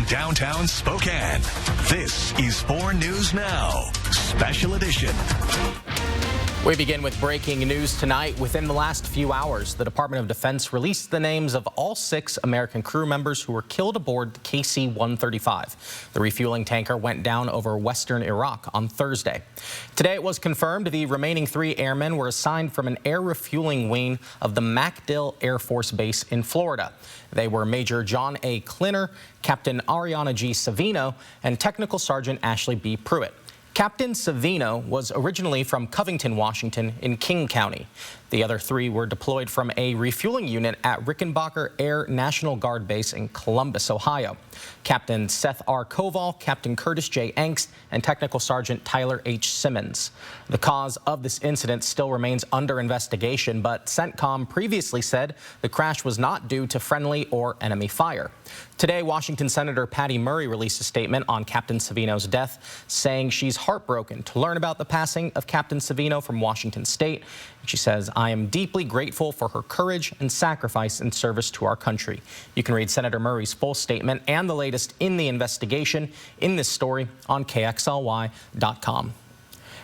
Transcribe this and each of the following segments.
downtown Spokane. This is 4 News Now, Special Edition. We begin with breaking news tonight. Within the last few hours, the Department of Defense released the names of all 6 American crew members who were killed aboard the KC-135. The refueling tanker went down over western Iraq on Thursday. Today it was confirmed the remaining 3 airmen were assigned from an air refueling wing of the MacDill Air Force Base in Florida. They were Major John A. Klinner, Captain Ariana G. Savino, and Technical Sergeant Ashley B. Pruitt. Captain Savino was originally from Covington, Washington, in King County. The other 3 were deployed from a refueling unit at Rickenbacker Air National Guard Base in Columbus, Ohio. Captain Seth R. Koval, Captain Curtis J. Angst, and Technical Sergeant Tyler H. Simmons. The cause of this incident still remains under investigation, but CENTCOM previously said the crash was not due to friendly or enemy fire. Today, Washington Senator Patty Murray released a statement on Captain Savino's death, saying she's heartbroken to learn about the passing of Captain Savino from Washington State. She says, "I am deeply grateful for her courage and sacrifice in service to our country." You can read Senator Murray's full statement and the latest in the investigation in this story on KXLY.com.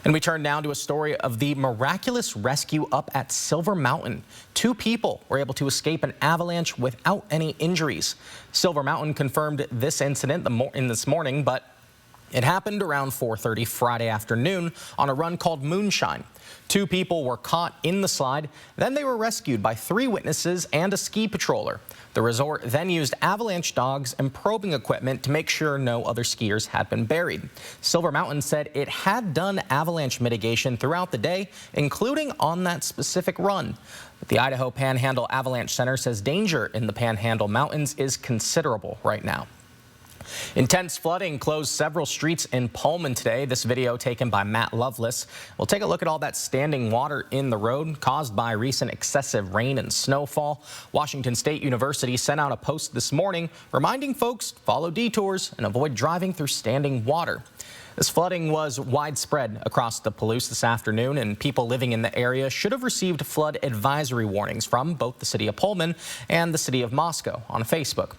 And we turn now to a story of the miraculous rescue up at Silver Mountain. 2 people were able to escape an avalanche without any injuries. Silver Mountain confirmed this incident this morning, but it happened around 4:30 Friday afternoon on a run called Moonshine. 2 people were caught in the slide. Then they were rescued by 3 witnesses and a ski patroller. The resort then used avalanche dogs and probing equipment to make sure no other skiers had been buried. Silver Mountain said it had done avalanche mitigation throughout the day, including on that specific run. But the Idaho Panhandle Avalanche Center says danger in the Panhandle Mountains is considerable right now. Intense flooding closed several streets in Pullman today. This video taken by Matt Lovelace. We'll take a look at all that standing water in the road caused by recent excessive rain and snowfall. Washington State University sent out a post this morning reminding folks to follow detours and avoid driving through standing water. This flooding was widespread across the Palouse this afternoon, and people living in the area should have received flood advisory warnings from both the city of Pullman and the city of Moscow on Facebook.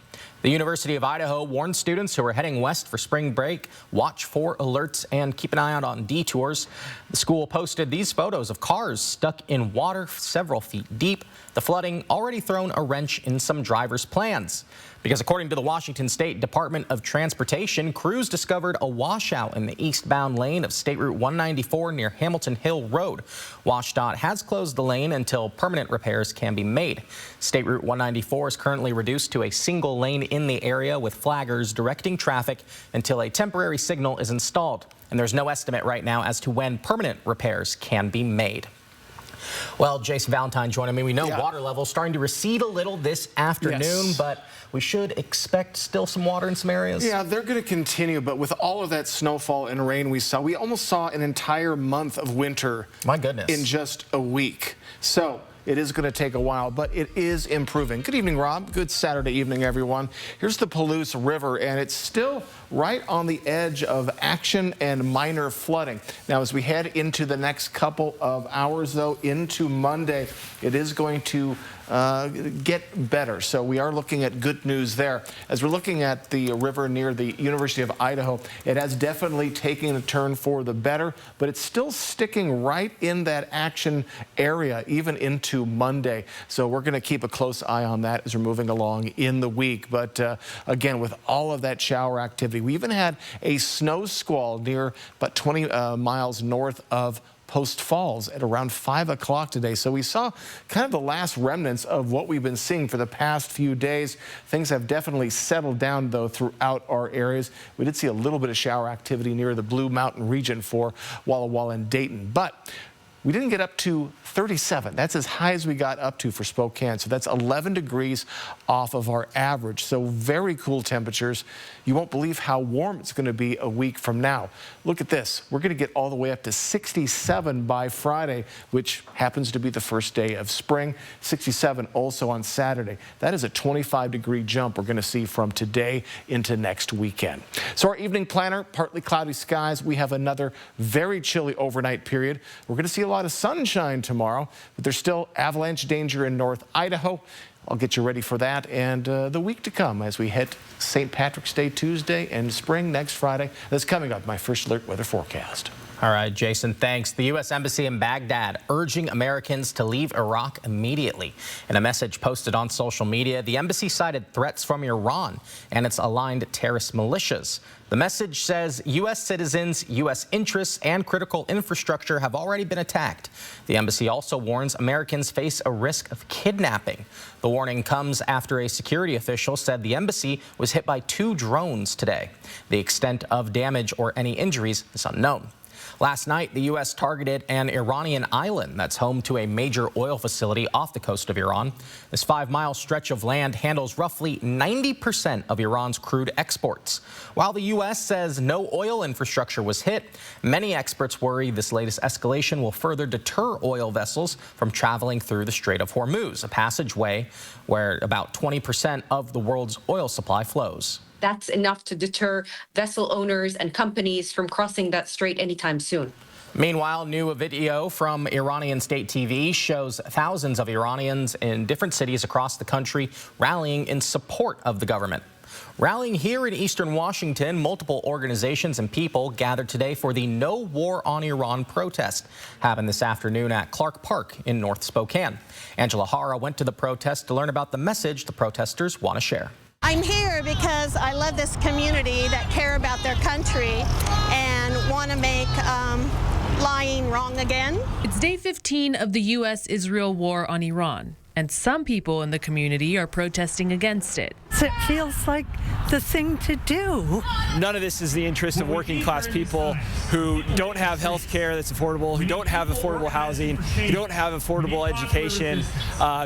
The University of Idaho warned students who are heading west for spring break, watch for alerts and keep an eye out on detours. The school posted these photos of cars stuck in water several feet deep. The flooding already thrown a wrench in some drivers' plans. Because according to the Washington State Department of Transportation, crews discovered a washout in the eastbound lane of State Route 194 near Hamilton Hill Road. WashDOT has closed the lane until permanent repairs can be made. State Route 194 is currently reduced to a single lane in the area with flaggers directing traffic until a temporary signal is installed. And there's no estimate right now as to when permanent repairs can be made. Well, Jason Valentine joining me. We know water levels starting to recede a little this afternoon, but we should expect still some water in some areas. Yeah, they're going to continue, but with all of that snowfall and rain we almost saw an entire month of winter. My goodness. In just a week. So it is going to take a while, but it is improving. Good evening, Rob. Good Saturday evening, everyone. Here's the Palouse River, and it's still right on the edge of action and minor flooding. Now, as we head into the next couple of hours, though, into Monday, it is going to get better. So we are looking at good news there. As we're looking at the river near the University of Idaho, it has definitely taken a turn for the better, but it's still sticking right in that action area, even into Monday. So we're going to keep a close eye on that as we're moving along in the week. But again, with all of that shower activity, we even had a snow squall near about 20 miles north of Post Falls at around 5 o'clock today. So we saw kind of the last remnants of what we've been seeing for the past few days. Things have definitely settled down, though, throughout our areas. We did see a little bit of shower activity near the Blue Mountain region for Walla Walla and Dayton. But we didn't get up to 37. That's as high as we got up to for Spokane. So that's 11 degrees off of our average. So very cool temperatures. You won't believe how warm it's going to be a week from now. Look at this. We're going to get all the way up to 67 by Friday, which happens to be the first day of spring. 67 also on Saturday. That is a 25-degree jump we're going to see from today into next weekend. So our evening planner, partly cloudy skies. We have another very chilly overnight period. We're going to see a lot of sunshine tomorrow, but there's still avalanche danger in North Idaho. I'll get you ready for that and the week to come as we hit St. Patrick's Day Tuesday and spring next Friday. That's coming up, my first alert weather forecast. All right, Jason, thanks. The U.S. Embassy in Baghdad urging Americans to leave Iraq immediately. In a message posted on social media, the embassy cited threats from Iran and its aligned terrorist militias. The message says U.S. citizens, U.S. interests, and critical infrastructure have already been attacked. The embassy also warns Americans face a risk of kidnapping. The warning comes after a security official said the embassy was hit by 2 drones today. The extent of damage or any injuries is unknown. Last night, the U.S. targeted an Iranian island that's home to a major oil facility off the coast of Iran. This 5-mile stretch of land handles roughly 90% of Iran's crude exports. While the U.S. says no oil infrastructure was hit, many experts worry this latest escalation will further deter oil vessels from traveling through the Strait of Hormuz, a passageway where about 20% of the world's oil supply flows. That's enough to deter vessel owners and companies from crossing that strait anytime soon. Meanwhile, new video from Iranian state TV shows thousands of Iranians in different cities across the country rallying in support of the government. Rallying here in eastern Washington, multiple organizations and people gathered today for the No War on Iran protest. Happened this afternoon at Clark Park in North Spokane. Angela Hara went to the protest to learn about the message the protesters want to share. I'm here because I love this community that care about their country and want to make lying wrong again. It's day 15 of the U.S.-Israel war on Iran, and some people in the community are protesting against it. It feels like the thing to do. None of this is the interest of working class people who don't have health care that's affordable, who don't have affordable housing, who don't have affordable education.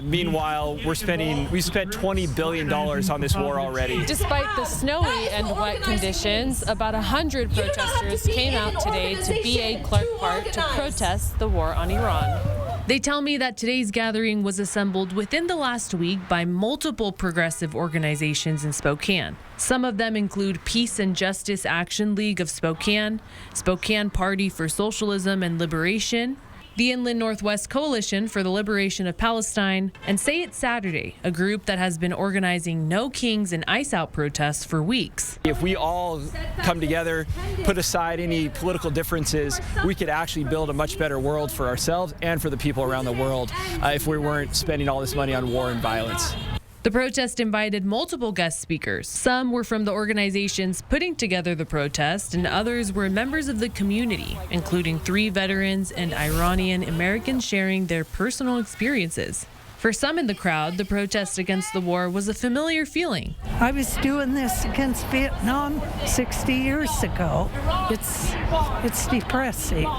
Meanwhile, we've spent $20 billion on this war already. Despite the snowy and wet conditions, about 100 protesters came out today to BA Clark Park to protest the war on Iran. They tell me that today's gathering was assembled within the last week by multiple progressive organizations in Spokane. Some of them include Peace and Justice Action League of Spokane, Spokane Party for Socialism and Liberation, the Inland Northwest Coalition for the Liberation of Palestine, and Say It Saturday, a group that has been organizing No Kings and Ice Out protests for weeks. If we all come together, put aside any political differences, we could actually build a much better world for ourselves and for the people around the world if we weren't spending all this money on war and violence. The protest invited multiple guest speakers. Some were from the organizations putting together the protest, and others were members of the community, including 3 veterans and Iranian Americans sharing their personal experiences. For some in the crowd, the protest against the war was a familiar feeling. I was doing this against Vietnam 60 years ago. It's depressing.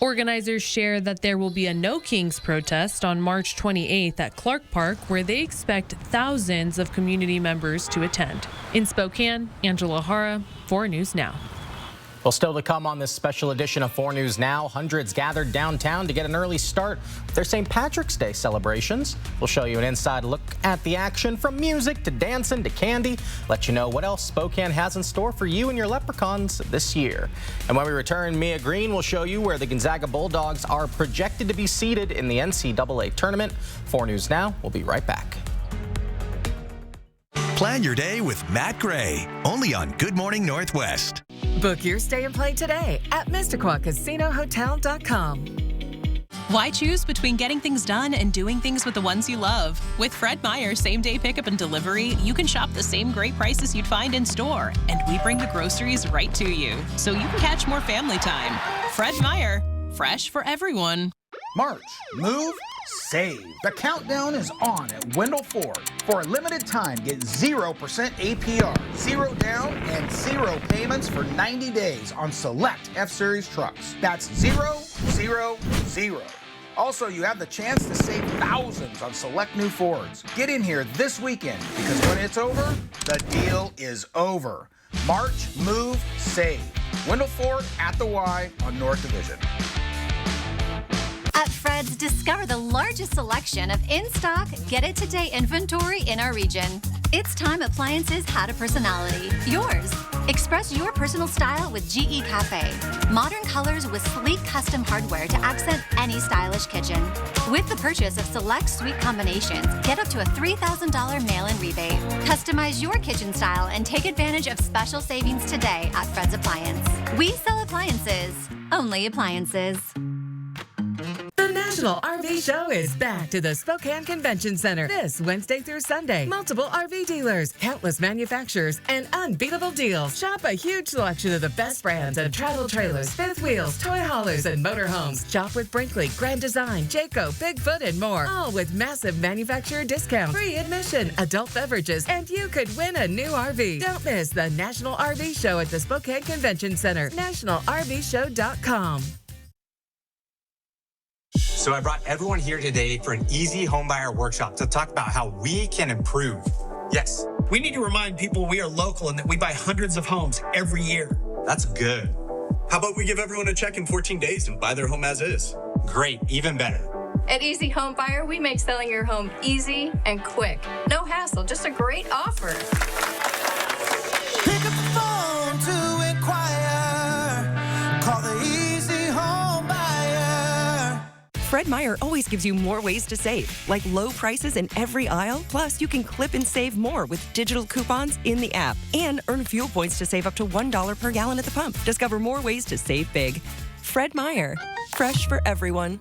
Organizers share that there will be a No Kings protest on March 28th at Clark Park, where they expect thousands of community members to attend. In Spokane, Angela Hara, 4 News Now. Well, still to come on this special edition of 4 News Now, hundreds gathered downtown to get an early start with their St. Patrick's Day celebrations. We'll show you an inside look at the action, from music to dancing to candy. Let you know what else Spokane has in store for you and your leprechauns this year. And when we return, Mia Green will show you where the Gonzaga Bulldogs are projected to be seated in the NCAA tournament. 4 News Now, we'll be right back. Plan your day with Matt Gray, only on Good Morning Northwest. Book your stay and play today at MissaquaCasinoHotel.com. Why choose between getting things done and doing things with the ones you love? With Fred Meyer same-day pickup and delivery, you can shop the same great prices you'd find in store, and we bring the groceries right to you, so you can catch more family time. Fred Meyer, fresh for everyone. March, move, save. The countdown is on at Wendell Ford. For a limited time, get 0% APR, 0 down, and 0 payments for 90 days on select F-Series trucks. That's 0, 0, 0. Also, you have the chance to save thousands on select new Fords. Get in here this weekend, because when it's over, the deal is over. March, move, save. Wendell Ford at the Y on North Division. At Fred's, discover the largest selection of in-stock, get-it-today inventory in our region. It's time appliances had a personality. Yours. Express your personal style with GE Cafe. Modern colors with sleek custom hardware to accent any stylish kitchen. With the purchase of select suite combinations, get up to a $3,000 mail-in rebate. Customize your kitchen style and take advantage of special savings today at Fred's Appliance. We sell appliances. Only appliances. The National RV Show is back to the Spokane Convention Center this Wednesday through Sunday. Multiple RV dealers, countless manufacturers, and unbeatable deals. Shop a huge selection of the best brands and travel trailers, fifth wheels, toy haulers, and motorhomes. Shop with Brinkley, Grand Design, Jayco, Bigfoot, and more. All with massive manufacturer discounts, free admission, adult beverages, and you could win a new RV. Don't miss the National RV Show at the Spokane Convention Center. NationalRVShow.com. So I brought everyone here today for an easy homebuyer workshop to talk about how we can improve. Yes. We need to remind people we are local and that we buy hundreds of homes every year. That's good. How about we give everyone a check in 14 days and buy their home as is? Great, even better. At Easy Home Buyer, we make selling your home easy and quick. No hassle, just a great offer. Pick up the phone to inquire. Call the Easy Home Buyer. Fred Meyer always gives you more ways to save, like low prices in every aisle. Plus, you can clip and save more with digital coupons in the app and earn fuel points to save up to $1 per gallon at the pump. Discover more ways to save big. Fred Meyer, fresh for everyone.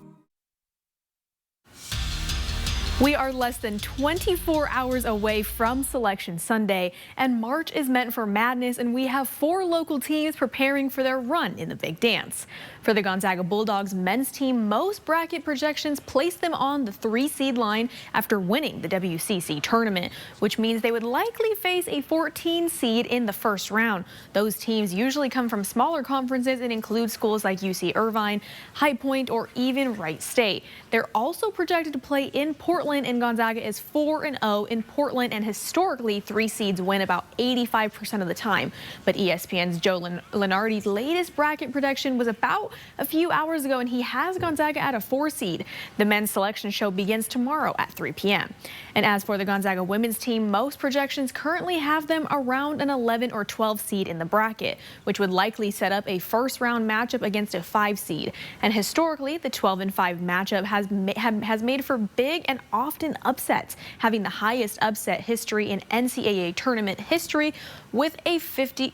We are less than 24 hours away from Selection Sunday, and March is meant for madness, and we have 4 local teams preparing for their run in the big dance. For the Gonzaga Bulldogs men's team, most bracket projections place them on the 3-seed line after winning the WCC tournament, which means they would likely face a 14 seed in the first round. Those teams usually come from smaller conferences and include schools like UC Irvine, High Point, or even Wright State. They're also projected to play in Portland, and Gonzaga is 4-0 in Portland, and historically 3 seeds win about 85% of the time. But ESPN's Joe Lenardi's latest bracket prediction was about a few hours ago, and he has Gonzaga at a 4 seed. The men's selection show begins tomorrow at 3 p.m. And as for the Gonzaga women's team, most projections currently have them around an 11 or 12 seed in the bracket, which would likely set up a first-round matchup against a 5 seed. And historically, the 12-5 matchup has made for big and often upsets, having the highest upset history in NCAA tournament history with a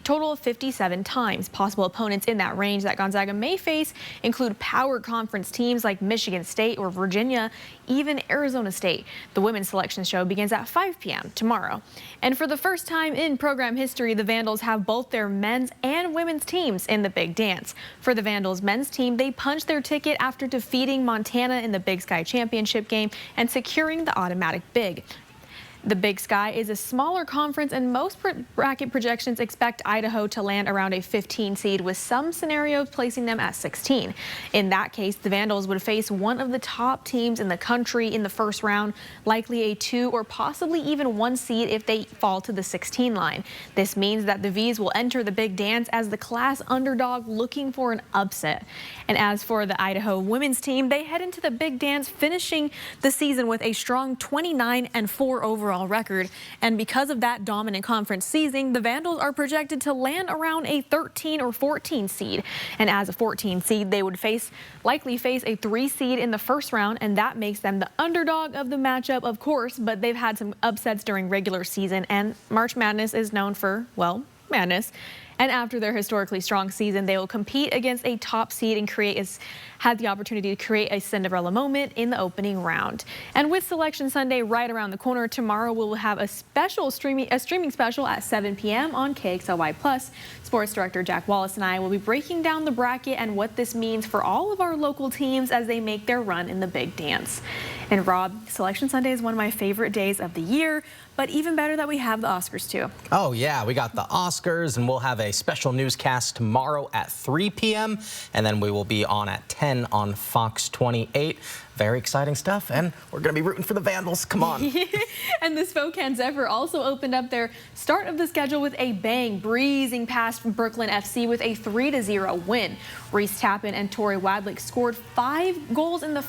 total of 57 times. Possible opponents in that range that Gonzaga may face include power conference teams like Michigan State or Virginia, even Arizona State. The women's selection show begins at 5 p.m. tomorrow. And for the first time in program history, the Vandals have both their men's and women's teams in the big dance. For the Vandals men's team, they punched their ticket after defeating Montana in the Big Sky Championship game and securing the automatic bid. The Big Sky is a smaller conference, and most bracket projections expect Idaho to land around a 15 seed, with some scenarios placing them at 16. In that case, the Vandals would face one of the top teams in the country in the first round, likely a 2 or possibly even 1 seed if they fall to the 16 line. This means that the V's will enter the big dance as the class underdog looking for an upset. And as for the Idaho women's team, they head into the big dance finishing the season with a strong 29-4 overall record, and because of that dominant conference season, the Vandals are projected to land around a 13 or 14 seed. And as a 14 seed, they would likely face a 3 seed in the first round, and that makes them the underdog of the matchup, of course, but they've had some upsets during regular season, and March Madness is known for, well, madness. And after their historically strong season, they will compete against a top seed and had the opportunity to create a Cinderella moment in the opening round. And with Selection Sunday right around the corner, tomorrow we will have a streaming special at 7 p.m. on KXLY+. Sports Director Jack Wallace and I will be breaking down the bracket and what this means for all of our local teams as they make their run in the big dance. And Rob, Selection Sunday is one of my favorite days of the year, but even better that we have the Oscars too. Oh yeah, we got the Oscars, and we'll have a special newscast tomorrow at 3 p.m. and then we will be on at 10 on Fox 28. Very exciting stuff, and we're going to be rooting for the Vandals. Come on. And the Spokane Zephyr also opened up their start of the schedule with a bang, breezing past Brooklyn FC with a 3-0 win. Reese Tappan and Tori Wadlick scored 5 goals in the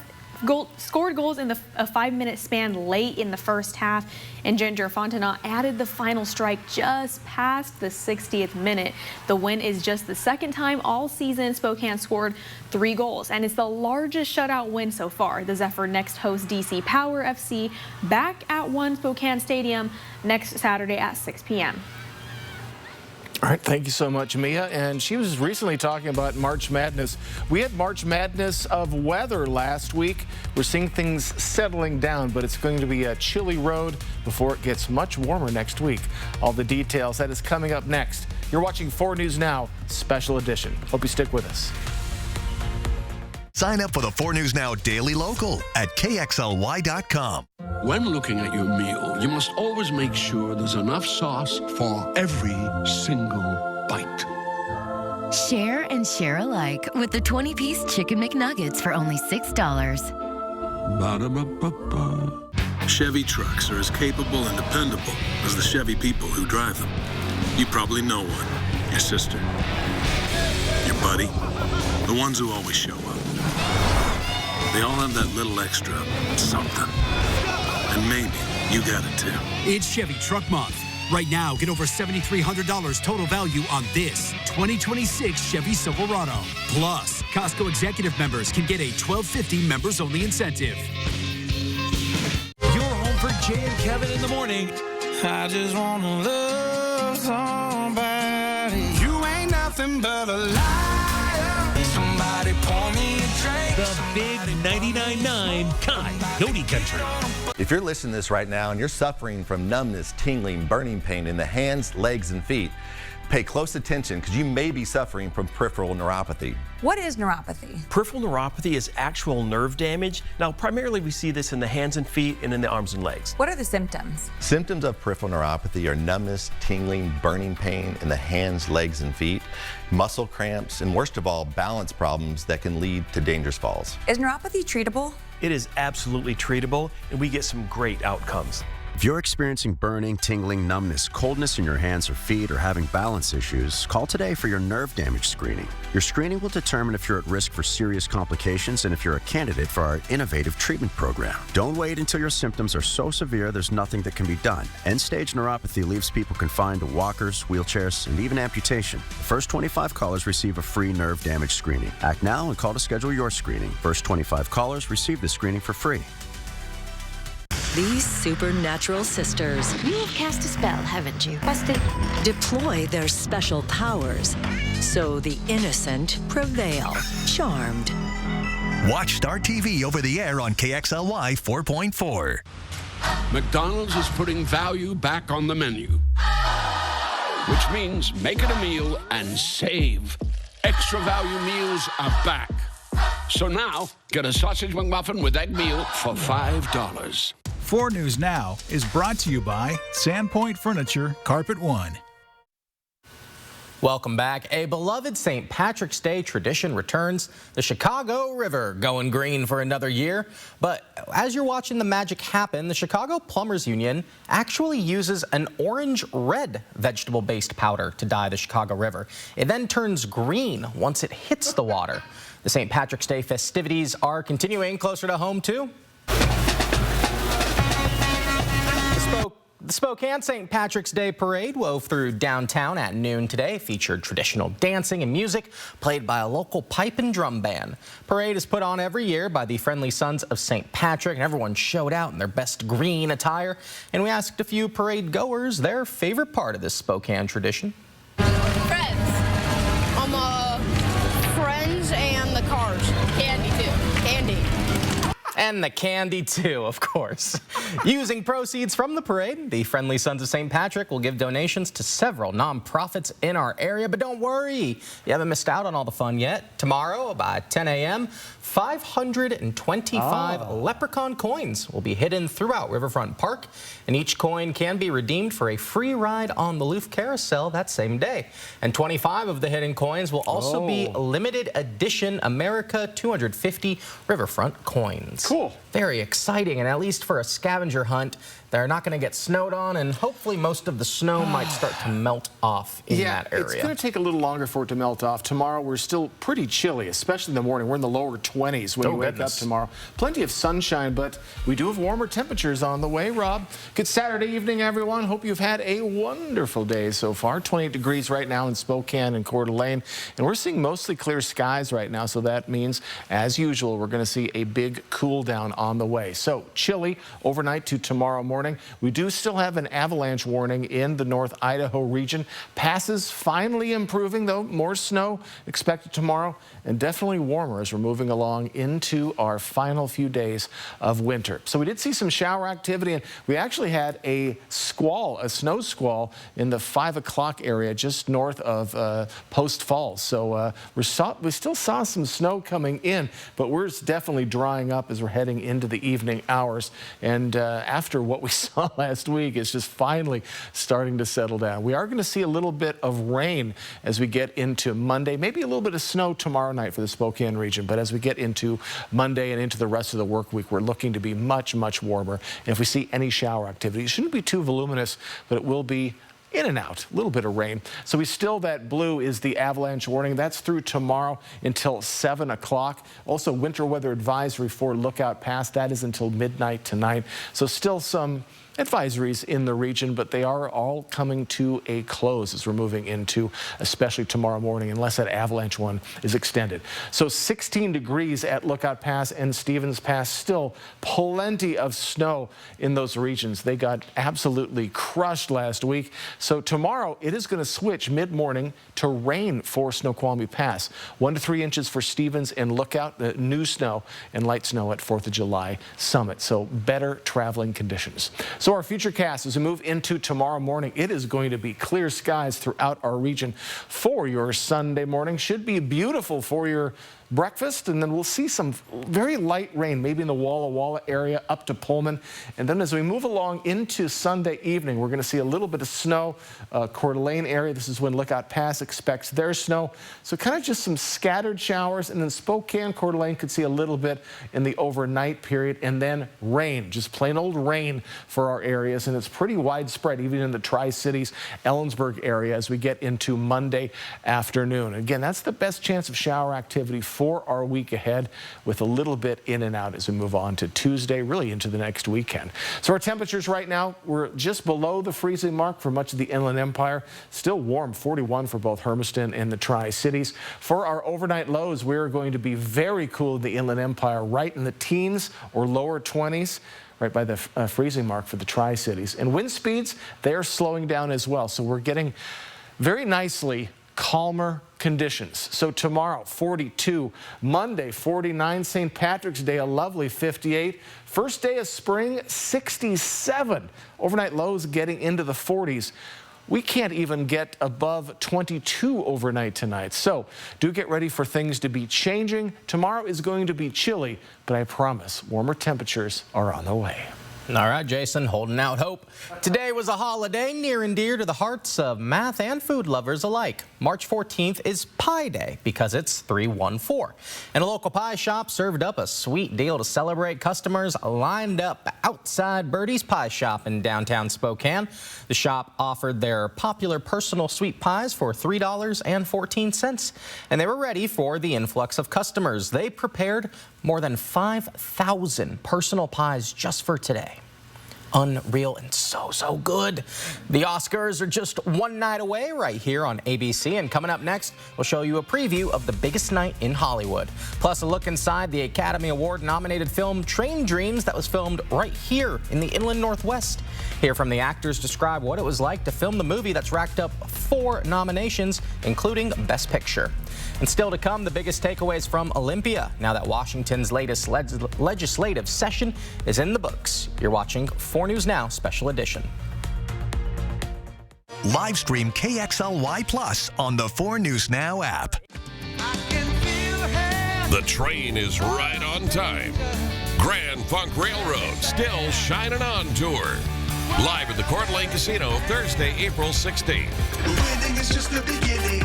scored goals in a 5-minute span late in the first half, and Ginger Fontenot added the final strike just past the 60th minute. The win is just the second time all season Spokane scored 3 goals, and it's the largest shutout win so far. The Zephyr next host DC Power FC back at One Spokane Stadium next Saturday at 6 p.m. All right, thank you so much, Mia. And she was recently talking about March Madness. We had March Madness of weather last week. We're seeing things settling down, but it's going to be a chilly road before it gets much warmer next week. All the details, that is coming up next. You're watching 4 News Now, Special Edition. Hope you stick with us. Sign up for the 4 News Now Daily Local at KXLY.com. When looking at your meal, you must always make sure there's enough sauce for every single bite. Share and share alike with the 20-piece Chicken McNuggets for only $6. Ba-da-ba-ba-ba. Chevy trucks are as capable and dependable as the Chevy people who drive them. You probably know one. Your sister. Your buddy. The ones who always show up. They all have that little extra something. And maybe you got it too. It's Chevy Truck Month. Right now, get over $7,300 total value on this 2026 Chevy Silverado. Plus, Costco Executive members can get a $12.50 members-only incentive. You're home for Jay and Kevin in the morning. I just want to love somebody. You ain't nothing but a liar. Somebody pour me a drink. The big 99.9 Coyote Country. If you're listening to this right now and you're suffering from numbness, tingling, burning pain in the hands, legs, and feet, pay close attention because you may be suffering from peripheral neuropathy. What is neuropathy? Peripheral neuropathy is actual nerve damage. Now, primarily we see this in the hands and feet and in the arms and legs. What are the symptoms? Symptoms of peripheral neuropathy are numbness, tingling, burning pain in the hands, legs, and feet, muscle cramps, and worst of all, balance problems that can lead to dangerous falls. Is neuropathy treatable? It is absolutely treatable, and we get some great outcomes. If you're experiencing burning, tingling, numbness, coldness in your hands or feet, or having balance issues, call today for your nerve damage screening. Your screening will determine if you're at risk for serious complications and if you're a candidate for our innovative treatment program. Don't wait until your symptoms are so severe there's nothing that can be done. End-stage neuropathy leaves people confined to walkers, wheelchairs, and even amputation. The first 25 callers receive a free nerve damage screening. Act now and call to schedule your screening. First 25 callers receive the screening for free. These supernatural sisters. You have cast a spell, haven't you? Busted. Deploy their special powers so the innocent prevail. Charmed. Watch Star TV over the air on KXLY 4.4. McDonald's is putting value back on the menu, which means make it a meal and save. Extra value meals are back. So now, get a sausage McMuffin with egg meal for $5. 4 News Now is brought to you by Sandpoint Furniture, Carpet One. Welcome back. A beloved St. Patrick's Day tradition returns. The Chicago River going green for another year. But as you're watching the magic happen, the Chicago Plumbers Union actually uses an orange-red vegetable-based powder to dye the Chicago River. It then turns green once it hits the water. The St. Patrick's Day festivities are continuing closer to home, too. The Spokane St. Patrick's Day Parade wove through downtown at noon today, featured traditional dancing and music played by a local pipe and drum band. Parade is put on every year by the Friendly Sons of St. Patrick, and everyone showed out in their best green attire. And we asked a few parade goers their favorite part of this Spokane tradition. Friends. Friends and the cars. Candy, too. Candy. And the candy, too, of course. Using proceeds from the parade, the Friendly Sons of St. Patrick will give donations to several nonprofits in our area. But don't worry, you haven't missed out on all the fun yet. Tomorrow, by 10 a.m., 525 leprechaun coins will be hidden throughout Riverfront Park, and each coin can be redeemed for a free ride on the Louvre Carousel that same day. And 25 of the hidden coins will also be limited edition America 250 Riverfront coins. Cool. Very exciting, and at least for a scavenger hunt, they're not going to get snowed on, and hopefully most of the snow might start to melt off in that area. It's going to take a little longer for it to melt off. Tomorrow we're still pretty chilly, especially in the morning. We're in the lower 20s when you wake up tomorrow. Plenty of sunshine, but we do have warmer temperatures on the way, Rob. Good Saturday evening, everyone. Hope you've had a wonderful day so far. 28 degrees right now in Spokane and Coeur d'Alene, and we're seeing mostly clear skies right now, so that means, as usual, we're going to see a big cool down on the way. So chilly overnight to tomorrow morning. We do still have an avalanche warning in the North Idaho region. Passes finally improving, though. More snow expected tomorrow, and definitely warmer as we're moving along into our final few days of winter. So we did see some shower activity, and we actually had a squall, a snow squall in the 5 o'clock area just north of Post Falls. So we still saw some snow coming in, but we're definitely drying up as we're heading into the evening hours. And after what we saw last week, it's just finally starting to settle down. We are going to see a little bit of rain as we get into Monday, maybe a little bit of snow tomorrow night for the Spokane region, but as we get into Monday and into the rest of the work week, we're looking to be much, much warmer. And if we see any shower activity, it shouldn't be too voluminous, but it will be in and out, a little bit of rain. So we still, that blue is the avalanche warning. That's through tomorrow until 7 o'clock. Also, winter weather advisory for Lookout Pass. That is until midnight tonight. So still some advisories in the region, but they are all coming to a close as we're moving into especially tomorrow morning, unless that avalanche one is extended. So 16 degrees at Lookout Pass and Stevens Pass. Still plenty of snow in those regions. They got absolutely crushed last week. So tomorrow it is going to switch mid-morning to rain for Snoqualmie Pass. 1 to 3 inches for Stevens and Lookout. New snow and light snow at 4th of July Summit. So better traveling conditions. So our futurecast as we move into tomorrow morning, it is going to be clear skies throughout our region for your Sunday morning. Should be beautiful for your breakfast, and then we'll see some very light rain, maybe in the Walla Walla area up to Pullman. And then as we move along into Sunday evening, we're going to see a little bit of snow, Coeur d'Alene area. This is when Lookout Pass expects their snow. So kind of just some scattered showers, and then Spokane, Coeur d'Alene could see a little bit in the overnight period, and then rain, just plain old rain for our areas. And it's pretty widespread, even in the Tri-Cities, Ellensburg area as we get into Monday afternoon. Again, that's the best chance of shower activity for our week ahead, with a little bit in and out as we move on to Tuesday, really into the next weekend. So our temperatures right now, we're just below the freezing mark for much of the Inland Empire. Still warm, 41 for both Hermiston and the Tri-Cities. For our overnight lows, we're going to be very cool in the Inland Empire, right in the teens or lower 20s. Right by the freezing mark for the Tri-Cities. And wind speeds, they are slowing down as well. So we're getting very nicely calmer conditions. So tomorrow, 42. Monday, 49. St. Patrick's Day, a lovely 58. First day of spring, 67. Overnight lows getting into the 40s. We can't even get above 22 overnight tonight. So do get ready for things to be changing. Tomorrow is going to be chilly, but I promise warmer temperatures are on the way. All right, Jason, holding out hope. Today was a holiday near and dear to the hearts of math and food lovers alike. March 14th is Pie Day because it's 314. And a local pie shop served up a sweet deal to celebrate. Customers lined up outside Birdie's Pie Shop in downtown Spokane. The shop offered their popular personal sweet pies for $3.14. And they were ready for the influx of customers. They prepared more than 5,000 personal pies just for today. Unreal and so good. The Oscars are just one night away right here on ABC, and coming up next, we'll show you a preview of the biggest night in Hollywood. Plus a look inside the Academy Award nominated film Train Dreams that was filmed right here in the Inland Northwest. Hear from the actors describe what it was like to film the movie that's racked up 4 nominations, including Best Picture. And still to come, the biggest takeaways from Olympia now that Washington's latest legislative session is in the books. You're watching 4 News Now Special Edition. Live stream KXLY Plus on the 4 News Now app. The train is right on time. Grand Funk Railroad still shining on tour. Live at the Coeur d'Alene Casino Thursday, April 16th. Winning is just the beginning.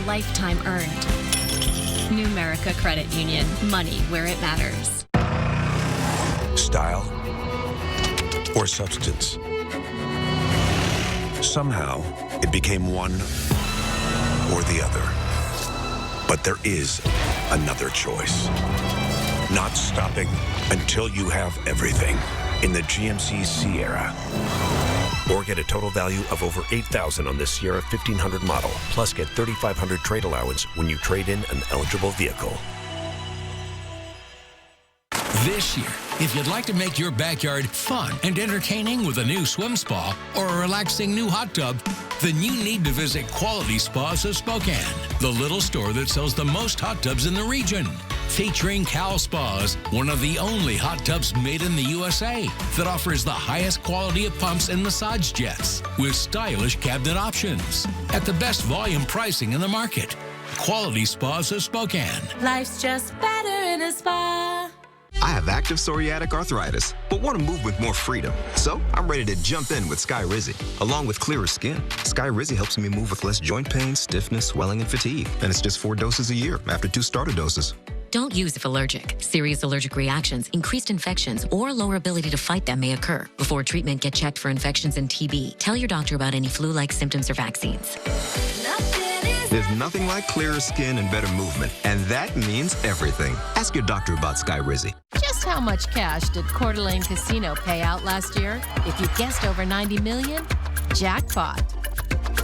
lifetime earned. Numerica Credit Union. Money where it matters. Style or substance. Somehow, it became one or the other. But there is another choice. Not stopping until you have everything in the GMC Sierra. Or get a total value of over $8,000 on this Sierra 1500 model. Plus get $3,500 trade allowance when you trade in an eligible vehicle. This year, if you'd like to make your backyard fun and entertaining with a new swim spa or a relaxing new hot tub, then you need to visit Quality Spas of Spokane, the little store that sells the most hot tubs in the region. Featuring Cal Spas, one of the only hot tubs made in the USA that offers the highest quality of pumps and massage jets with stylish cabinet options at the best volume pricing in the market. Quality Spas of Spokane. Life's just better in a spa. I have active psoriatic arthritis, but want to move with more freedom. So I'm ready to jump in with Skyrizi. Along with clearer skin, Skyrizi helps me move with less joint pain, stiffness, swelling, and fatigue. And it's just 4 doses a year after 2 starter doses. Don't use if allergic. Serious allergic reactions, increased infections, or lower ability to fight them may occur. Before treatment, get checked for infections and TB. Tell your doctor about any flu-like symptoms or vaccines. There's nothing like clearer skin and better movement, and that means everything. Ask your doctor about Skyrizi. Just how much cash did Coeur d'Alene Casino pay out last year? If you guessed over 90 million, jackpot.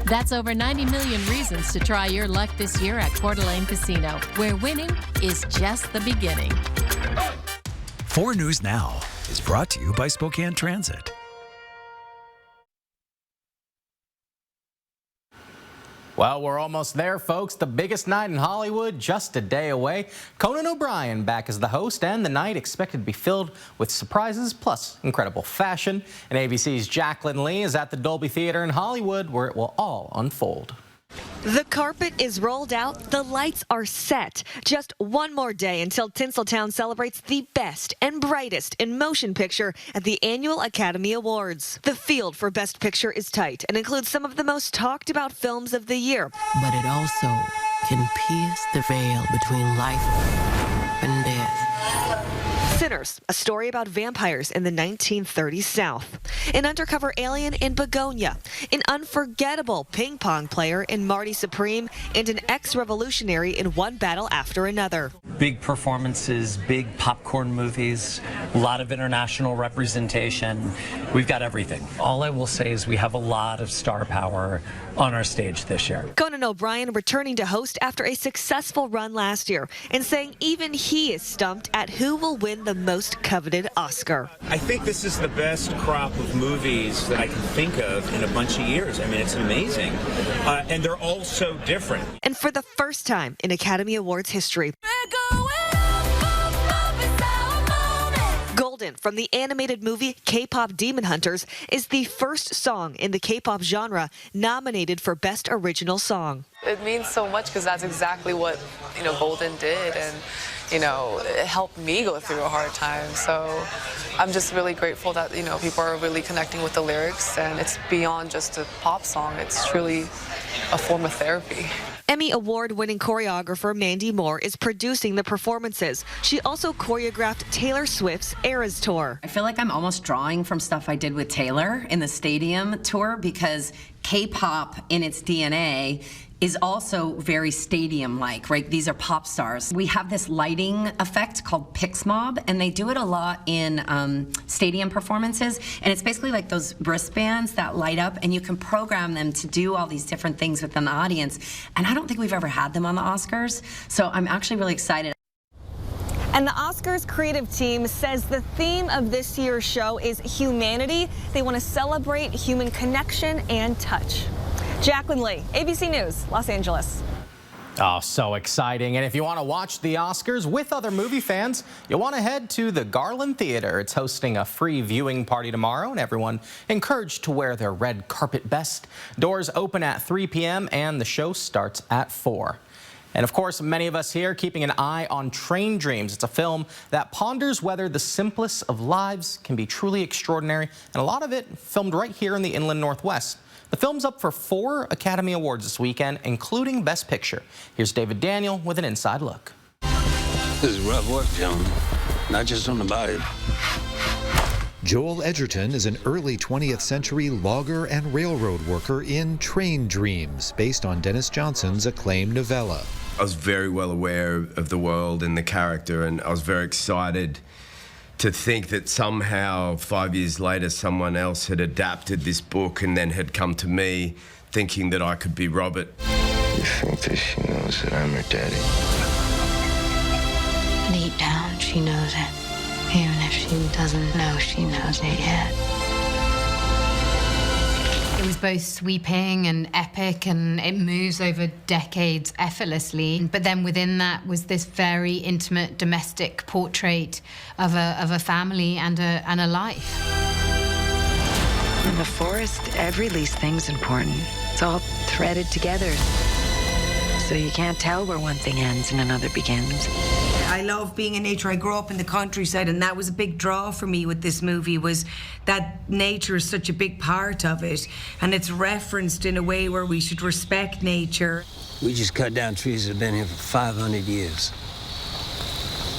That's over 90 million reasons to try your luck this year at Coeur d'Alene Casino, where winning is just the beginning. 4 News Now is brought to you by Spokane Transit. Well, we're almost there, folks. The biggest night in Hollywood, just a day away. Conan O'Brien back as the host, and the night expected to be filled with surprises plus incredible fashion. And ABC's Jacqueline Lee is at the Dolby Theater in Hollywood, where it will all unfold. The carpet is rolled out, the lights are set. Just one more day until Tinseltown celebrates the best and brightest in motion picture at the annual Academy Awards. The field for Best Picture is tight and includes some of the most talked about films of the year. But it also can pierce the veil between life and death. Sinners, a story about vampires in the 1930s South. An undercover alien in Begonia. An unforgettable ping pong player in Marty Supreme. And an ex-revolutionary in One Battle After Another. Big performances, big popcorn movies, a lot of international representation. We've got everything. All I will say is we have a lot of star power on our stage this year. Conan O'Brien returning to host after a successful run last year and saying even he is stumped at who will win the most coveted Oscar. I think this is the best crop of movies that I can think of in a bunch of years. I mean, it's amazing. And they're all so different. And for the first time in Academy Awards history, Golden from the animated movie K-Pop Demon Hunters is the first song in the K-pop genre nominated for Best Original Song. It means so much because that's exactly what, Golden did, and, it helped me go through a hard time. So I'm just really grateful that, people are really connecting with the lyrics, and it's beyond just a pop song. It's truly a form of therapy. Emmy Award-winning choreographer Mandy Moore is producing the performances. She also choreographed Taylor Swift's Eras Tour. I feel like I'm almost drawing from stuff I did with Taylor in the stadium tour because K-pop in its DNA is also very stadium-like, right? These are pop stars. We have this lighting effect called PixMob, and they do it a lot in stadium performances, and it's basically like those wristbands that light up, and you can program them to do all these different things within the audience, and I don't think we've ever had them on the Oscars, so I'm actually really excited. And the Oscars creative team says the theme of this year's show is humanity. They want to celebrate human connection and touch. Jacqueline Lee, ABC News, Los Angeles. Oh, so exciting. And if you want to watch the Oscars with other movie fans, you'll want to head to the Garland Theater. It's hosting a free viewing party tomorrow, and everyone encouraged to wear their red carpet best. Doors open at 3 p.m. and the show starts at 4. And of course, many of us here keeping an eye on Train Dreams. It's a film that ponders whether the simplest of lives can be truly extraordinary, and a lot of it filmed right here in the Inland Northwest. The film's up for 4 Academy Awards this weekend, including Best Picture. Here's David Daniel with an inside look. This is rough work, gentlemen. Not just on the body. Joel Edgerton is an early 20th century logger and railroad worker in Train Dreams, based on Dennis Johnson's acclaimed novella. I was very well aware of the world and the character, and I was very excited to think that somehow 5 years later someone else had adapted this book and then had come to me thinking that I could be Robert. You think that she knows that I'm her daddy? Deep down, she knows it. Even if she doesn't know she knows it yet. It was both sweeping and epic, and it moves over decades effortlessly. But then within that was this very intimate domestic portrait of a family and a life. In the forest, every least thing's important. It's all threaded together. So you can't tell where one thing ends and another begins. I love being in nature. I grew up in the countryside, and that was a big draw for me with this movie, was that nature is such a big part of it, and it's referenced in a way where we should respect nature. We just cut down trees that have been here for 500 years.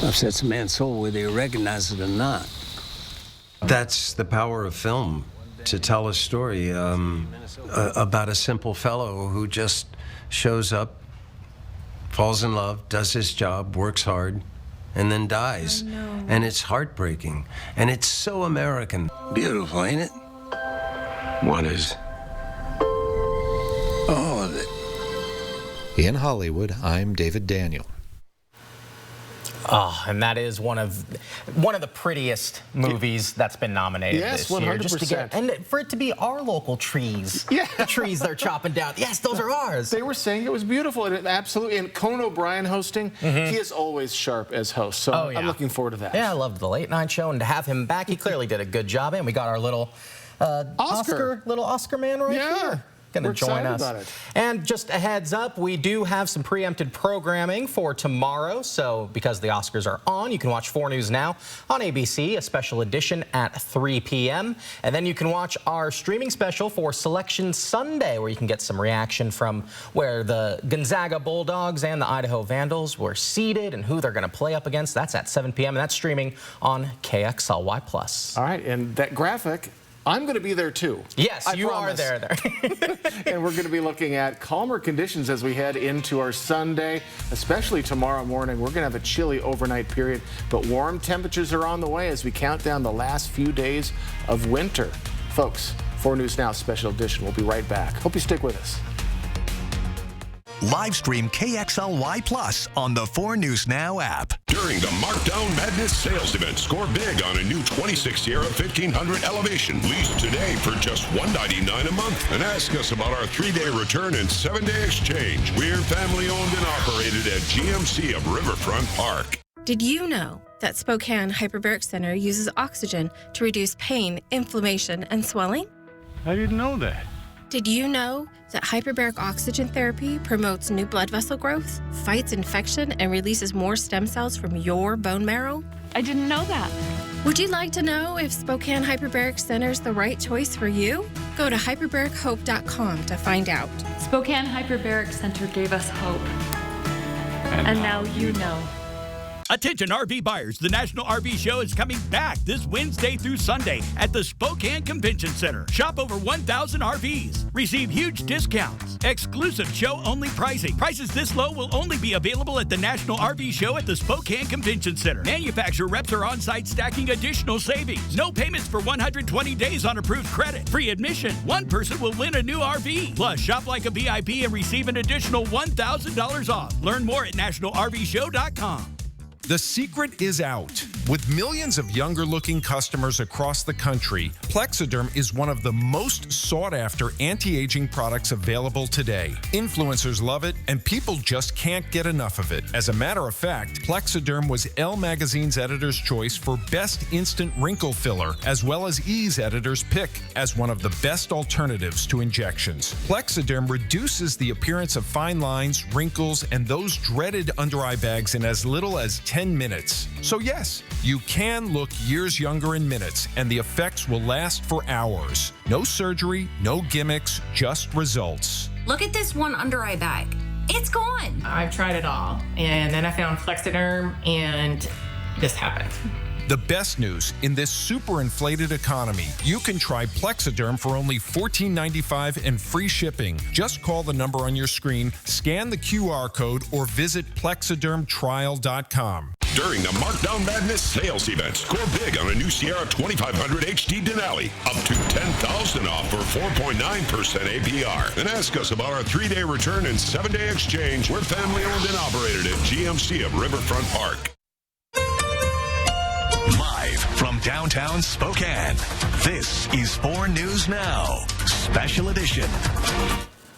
Upsets a man's soul whether you recognize it or not. That's the power of film, to tell a story about a simple fellow who just shows up, falls in love, does his job, works hard, and then dies. And it's heartbreaking. And it's so American. Beautiful, ain't it? What is? All of it. In Hollywood, I'm David Daniel. Oh, and that is one of the prettiest movies that's been nominated this year. 100%. Just to get, and for it to be our local trees. Yeah. The trees they're chopping down. Yes, those are ours. They were saying it was beautiful, and absolutely. And Conan O'Brien hosting, he is always sharp as host. So I'm looking forward to that. Yeah, I loved the late night show, and to have him back, he clearly did a good job. And we got our little Oscar man right here. Going to join us. About it. And just a heads up, we do have some preempted programming for tomorrow. So because the Oscars are on, you can watch 4 News Now on ABC, a special edition at 3 p.m. And then you can watch our streaming special for Selection Sunday, where you can get some reaction from where the Gonzaga Bulldogs and the Idaho Vandals were seeded and who they're going to play up against. That's at 7 p.m. and that's streaming on KXLY+. All right, and that graphic, I'm going to be there too. Yes, you are there. And we're going to be looking at calmer conditions as we head into our Sunday, especially tomorrow morning. We're going to have a chilly overnight period, but warm temperatures are on the way as we count down the last few days of winter. Folks, 4 News Now special edition. We'll be right back. Hope you stick with us. Live stream KXLY+ on the 4 News Now app. During the Markdown Madness sales event, score big on a new 26 Sierra 1500 Elevation. Lease today for just $199 a month. And ask us about our 3-day return and 7-day exchange. We're family owned and operated at GMC of Riverfront Park. Did you know that Spokane Hyperbaric Center uses oxygen to reduce pain, inflammation, and swelling? I didn't know that. Did you know that hyperbaric oxygen therapy promotes new blood vessel growth, fights infection, and releases more stem cells from your bone marrow? I didn't know that. Would you like to know if Spokane Hyperbaric Center is the right choice for you? Go to hyperbarichope.com to find out. Spokane Hyperbaric Center gave us hope. And now you know. Attention RV buyers, the National RV Show is coming back this Wednesday through Sunday at the Spokane Convention Center. Shop over 1,000 RVs. Receive huge discounts. Exclusive show-only pricing. Prices this low will only be available at the National RV Show at the Spokane Convention Center. Manufacturer reps are on site stacking additional savings. No payments for 120 days on approved credit. Free admission. One person will win a new RV. Plus, shop like a VIP and receive an additional $1,000 off. Learn more at nationalrvshow.com. The secret is out. With millions of younger-looking customers across the country, Plexaderm is one of the most sought-after anti-aging products available today. Influencers love it, and people just can't get enough of it. As a matter of fact, Plexaderm was Elle Magazine's editor's choice for Best Instant Wrinkle Filler, as well as E's editor's pick as one of the best alternatives to injections. Plexaderm reduces the appearance of fine lines, wrinkles, and those dreaded under-eye bags in as little as 10 minutes. So yes, you can look years younger in minutes, and the effects will last for hours. No surgery, no gimmicks, just results. Look at this one under-eye bag. It's gone. I've tried it all, and then I found Plexaderm, and this happened. The best news, in this super inflated economy, you can try Plexaderm for only $14.95 and free shipping. Just call the number on your screen, scan the QR code, or visit plexadermtrial.com. During the Markdown Madness sales event, score big on a new Sierra 2500 HD Denali. Up to $10,000 off for 4.9% APR. And ask us about our 3-day return and 7-day exchange. We're family owned and operated at GMC of Riverfront Park. Live from downtown Spokane, this is 4 News Now, Special Edition.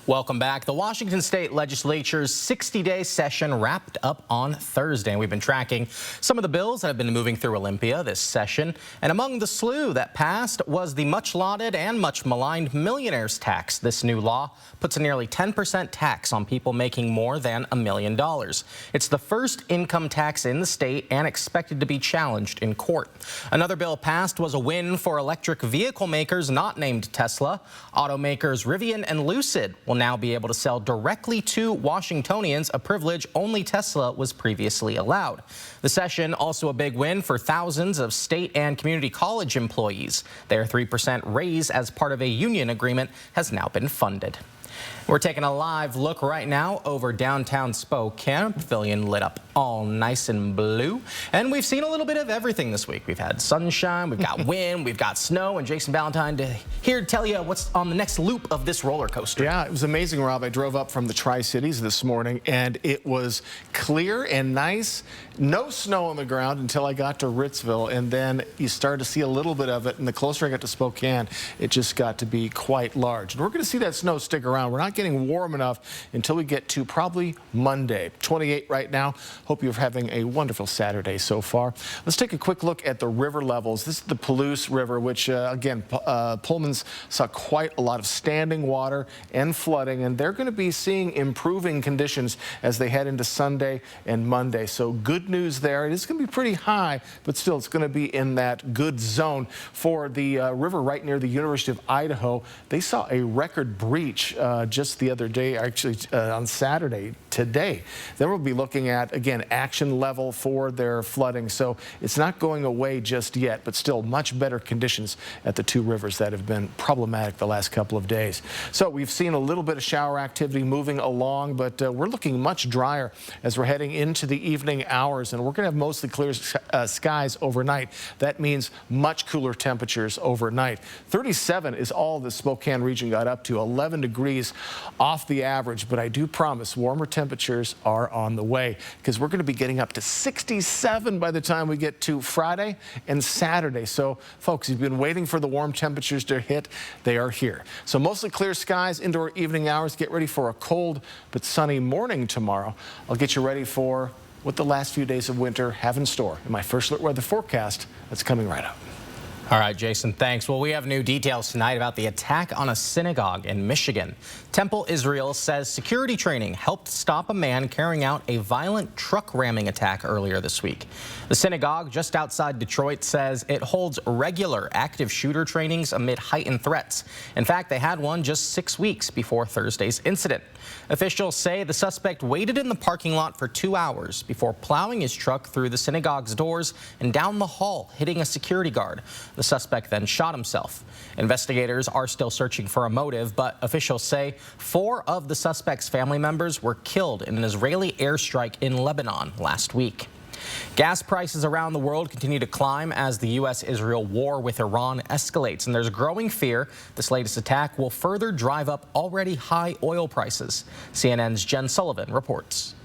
Welcome back. The Washington State Legislature's 60-day session wrapped up on Thursday. And we've been tracking some of the bills that have been moving through Olympia this session. And among the slew that passed was the much-lauded and much-maligned millionaires tax. This new law puts a nearly 10% tax on people making more than $1 million. It's the first income tax in the state and expected to be challenged in court. Another bill passed was a win for electric vehicle makers not named Tesla. Automakers Rivian and Lucid will now be able to sell directly to Washingtonians, a privilege only Tesla was previously allowed. The session also a big win for thousands of state and community college employees. Their 3% raise as part of a union agreement has now been funded. We're taking a live look right now over downtown Spokane. Pavilion lit up all nice and blue. And we've seen a little bit of everything this week. We've had sunshine, we've got wind, we've got snow, and Jason Valentine here to tell you what's on the next loop of this roller coaster. Yeah, it was amazing, Rob. I drove up from the Tri-Cities this morning, and it was clear and nice. No snow on the ground until I got to Ritzville, and then you started to see a little bit of it. And the closer I got to Spokane, it just got to be quite large. And we're going to see that snow stick around. We're not getting warm enough until we get to probably Monday. 28 right now. Hope you're having a wonderful Saturday so far. Let's take a quick look at the river levels. This is the Palouse River, which again, Pullman's saw quite a lot of standing water and flooding, and they're going to be seeing improving conditions as they head into Sunday and Monday. So good news there. It is going to be pretty high, but still it's going to be in that good zone. For the river right near the University of Idaho, they saw a record breach just the other day, actually on Saturday, today. Then we'll be looking at, again, action level for their flooding. So it's not going away just yet, but still much better conditions at the two rivers that have been problematic the last couple of days. So we've seen a little bit of shower activity moving along, but we're looking much drier as we're heading into the evening hours, and we're going to have mostly clear skies overnight. That means much cooler temperatures overnight. 37 is all the Spokane region got up to, 11 degrees off the average, but I do promise warmer temperatures are on the way, because we're going to be getting up to 67 by the time we get to Friday and Saturday. So folks, you've been waiting for the warm temperatures to hit. They are here. So mostly clear skies into our evening hours. Get ready for a cold but sunny morning tomorrow. I'll get you ready for what the last few days of winter have in store in my first look weather forecast that's coming right up. All right, Jason, thanks. Well, we have new details tonight about the attack on a synagogue in Michigan. Temple Israel says security training helped stop a man carrying out a violent truck ramming attack earlier this week. The synagogue just outside Detroit says it holds regular active shooter trainings amid heightened threats. In fact, they had one just 6 weeks before Thursday's incident. Officials say the suspect waited in the parking lot for 2 hours before plowing his truck through the synagogue's doors and down the hall, hitting a security guard. The suspect then shot himself. Investigators are still searching for a motive, but officials say 4 of the suspect's family members were killed in an Israeli airstrike in Lebanon last week. Gas prices around the world continue to climb as the U.S.-Israel war with Iran escalates, and there's growing fear this latest attack will further drive up already high oil prices. CNN's Jen Sullivan reports.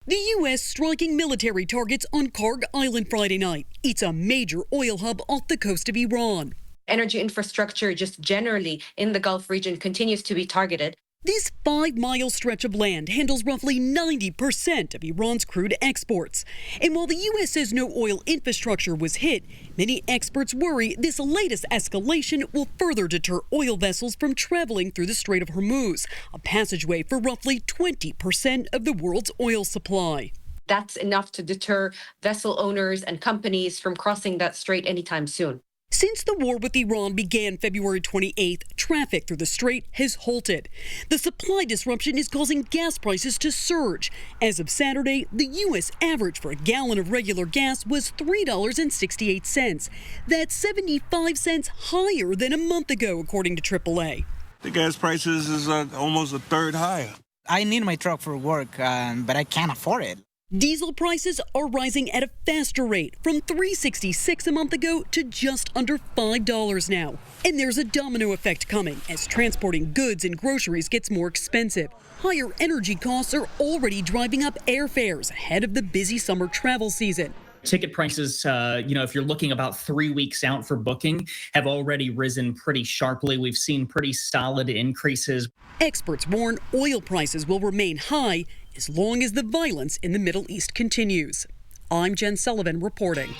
The U.S. striking military targets on Karg Island Friday night. It's a major oil hub off the coast of Iran. Energy infrastructure just generally in the Gulf region continues to be targeted. This 5-mile stretch of land handles roughly 90% of Iran's crude exports. And while the U.S. says no oil infrastructure was hit, many experts worry this latest escalation will further deter oil vessels from traveling through the Strait of Hormuz, a passageway for roughly 20% of the world's oil supply. That's enough to deter vessel owners and companies from crossing that strait anytime soon. Since the war with Iran began February 28th, traffic through the strait has halted. The supply disruption is causing gas prices to surge. As of Saturday, the U.S. average for a gallon of regular gas was $3.68. That's 75 cents higher than a month ago, according to AAA. The gas prices is almost a third higher. I need my truck for work, but I can't afford it. Diesel prices are rising at a faster rate, from $3.66 a month ago to just under $5 now. And there's a domino effect coming as transporting goods and groceries gets more expensive. Higher energy costs are already driving up airfares ahead of the busy summer travel season. Ticket prices, if you're looking about 3 weeks out for booking, have already risen pretty sharply. We've seen pretty solid increases. Experts warn oil prices will remain high as long as the violence in the Middle East continues. I'm Jen Sullivan reporting.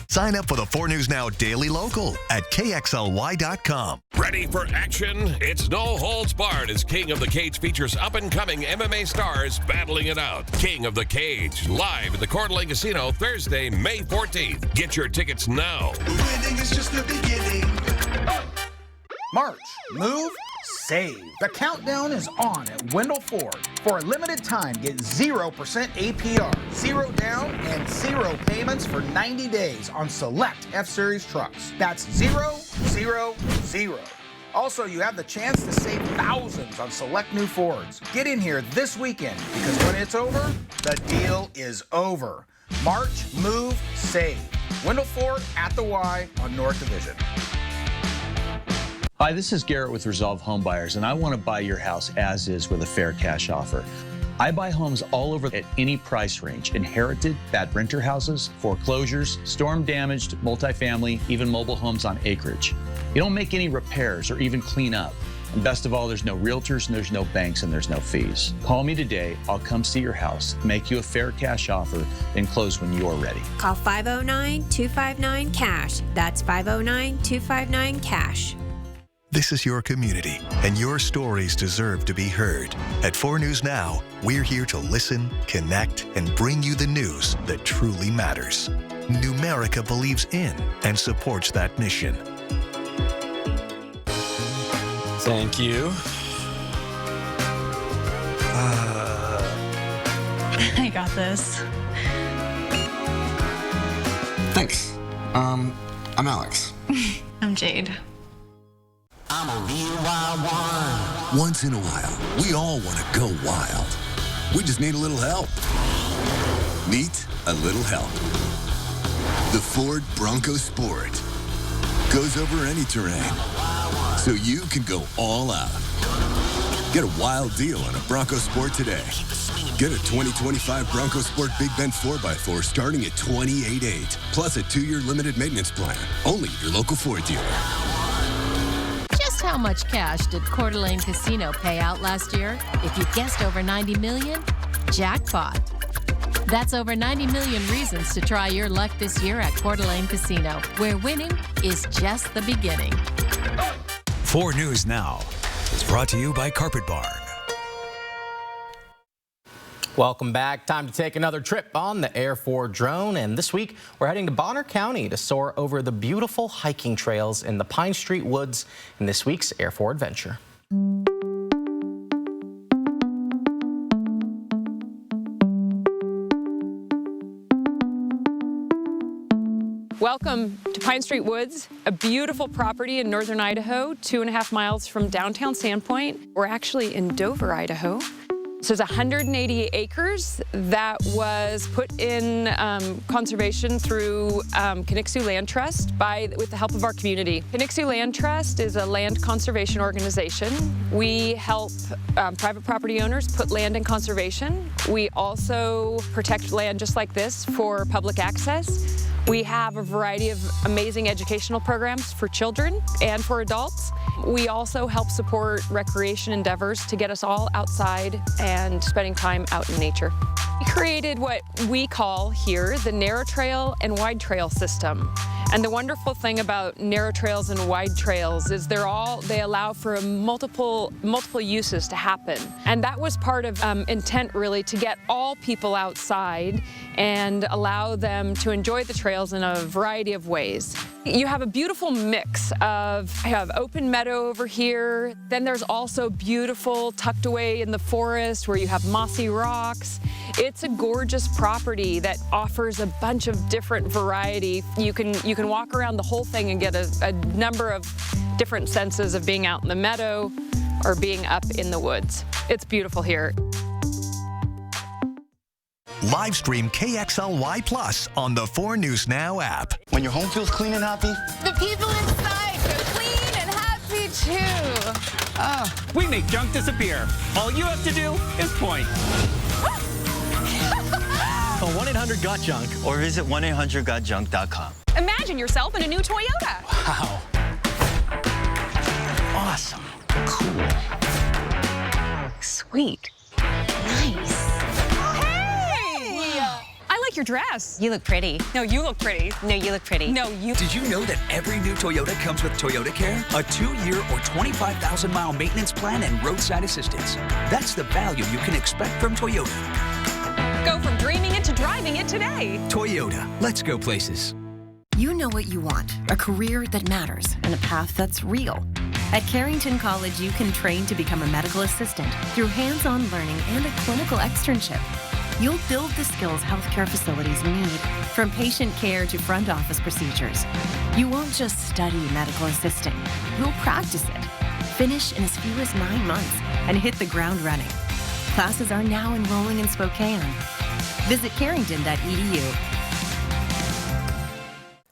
Sign up for the 4 News Now Daily Local at KXLY.com. Ready for action? It's No Holds Barred as King of the Cage features up-and-coming MMA stars battling it out. King of the Cage, live at the Coeur d'Alene Casino Thursday, May 14th. Get your tickets now. Winning is just the beginning. March, move, save. The countdown is on at Wendell Ford. For a limited time, get 0% APR, 0 down, and 0 payments for 90 days on select F-Series trucks. That's 0, 0, 0. Also, you have the chance to save thousands on select new Fords. Get in here this weekend, because when it's over, the deal is over. March, move, save. Wendell Ford at the Y on North Division. Hi, this is Garrett with Resolve Home Buyers, and I want to buy your house as is with a fair cash offer. I buy homes all over at any price range: inherited, bad renter houses, foreclosures, storm-damaged, multifamily, even mobile homes on acreage. You don't make any repairs or even clean up. And best of all, there's no realtors, and there's no banks, and there's no fees. Call me today. I'll come see your house, make you a fair cash offer, and close when you're ready. Call 509-259-CASH. That's 509-259-CASH. This is your community, and your stories deserve to be heard. At 4 News Now, we're here to listen, connect, and bring you the news that truly matters. Numerica believes in and supports that mission. Thank you. I got this. Thanks. I'm Alex. I'm Jade. I'm a real wild one. Once in a while, we all want to go wild. We just need a little help. Meet a little help. The Ford Bronco Sport goes over any terrain, so you can go all out. Get a wild deal on a Bronco Sport today. Get a 2025 Bronco Sport Big Bend 4x4 starting at $28,800, plus a 2-year limited maintenance plan. Only at your local Ford dealer. Just how much cash did Coeur d'Alene Casino pay out last year? If you guessed over 90 million, jackpot. That's over 90 million reasons to try your luck this year at Coeur d'Alene Casino, where winning is just the beginning. 4 News Now is brought to you by Carpet Barn. Welcome back. Time to take another trip on the Air 4 drone. And this week, we're heading to Bonner County to soar over the beautiful hiking trails in the Pine Street Woods in this week's Air 4 adventure. Welcome to Pine Street Woods, a beautiful property in northern Idaho, 2.5 miles from downtown Sandpoint. We're actually in Dover, Idaho. So it's 180 acres that was put in conservation through Connexu Land Trust with the help of our community. Connexu Land Trust is a land conservation organization. We help private property owners put land in conservation. We also protect land just like this for public access. We have a variety of amazing educational programs for children and for adults. We also help support recreation endeavors to get us all outside and spending time out in nature. We created what we call here the narrow trail and wide trail system. And the wonderful thing about narrow trails and wide trails is they allow for multiple uses to happen. And that was part of intent really to get all people outside and allow them to enjoy the trails in a variety of ways. You have a beautiful mix of, I have open meadow over here. Then there's also beautiful tucked away in the forest where you have mossy rocks. It's a gorgeous property that offers a bunch of different variety. You can walk around the whole thing and get a number of different senses of being out in the meadow or being up in the woods. It's beautiful here. Live stream KXLY Plus on the 4 News Now app. When your home feels clean and happy, The people inside feel clean and happy too. We make junk disappear. All you have to do is point. Call 1-800-GOT-JUNK or visit 1-800-GOTJUNK.com. Imagine yourself in a new Toyota. Wow. Awesome. Cool. Sweet. Nice. I like your dress. You look pretty. No, you look pretty. No, you look pretty. No, you. Did you know that every new Toyota comes with Toyota Care? A 2-year or 25,000-mile maintenance plan and roadside assistance. That's the value you can expect from Toyota. Go from dreaming it to driving it today. Toyota, let's go places. You know what you want, a career that matters and a path that's real. At Carrington College, you can train to become a medical assistant through hands-on learning and a clinical externship. You'll build the skills healthcare facilities need, from patient care to front office procedures. You won't just study medical assisting, you'll practice it. Finish in as few as 9 months and hit the ground running. Classes are now enrolling in Spokane. Visit carrington.edu.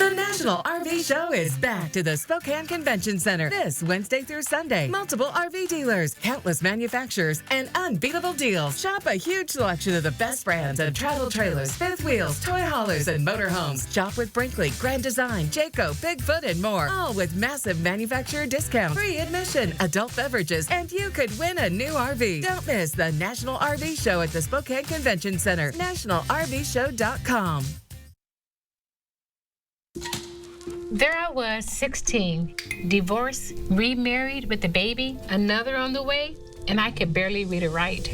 The National RV Show is back to the Spokane Convention Center this Wednesday through Sunday. Multiple RV dealers, countless manufacturers, and unbeatable deals. Shop a huge selection of the best brands and travel trailers, fifth wheels, toy haulers, and motorhomes. Shop with Brinkley, Grand Design, Jayco, Bigfoot, and more. All with massive manufacturer discounts, free admission, adult beverages, and you could win a new RV. Don't miss the National RV Show at the Spokane Convention Center. NationalRVShow.com. There I was, 16, divorced, remarried with a baby, another on the way, and I could barely read or write.